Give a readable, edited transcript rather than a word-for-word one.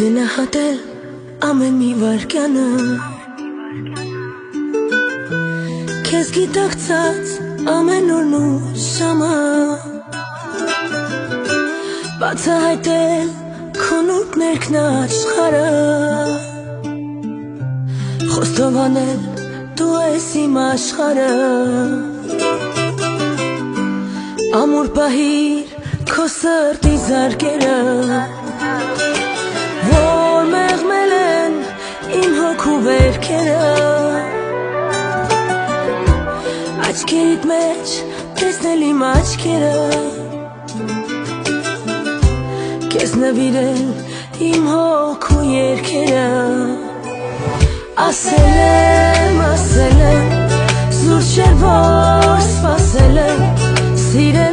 Գնահատել ամեն մի վարկյանը Քեզ գիտակցած ամեն օրն ու շամը Բացահայտել քո նուրբ ներքն աշխարհը Խոստովանել դու ես իմ աշխարհը Ամուր պահիր քո սրտի զարկերը Որ մեղմել են իմ հոգու վերքերը Աչքերիդ մեջ տեսնել իմ աչքերը Քեզ նվիրել իմ հոգու երգերը Ասել եմ, զուր չէ որ սպասել եմ Սիրել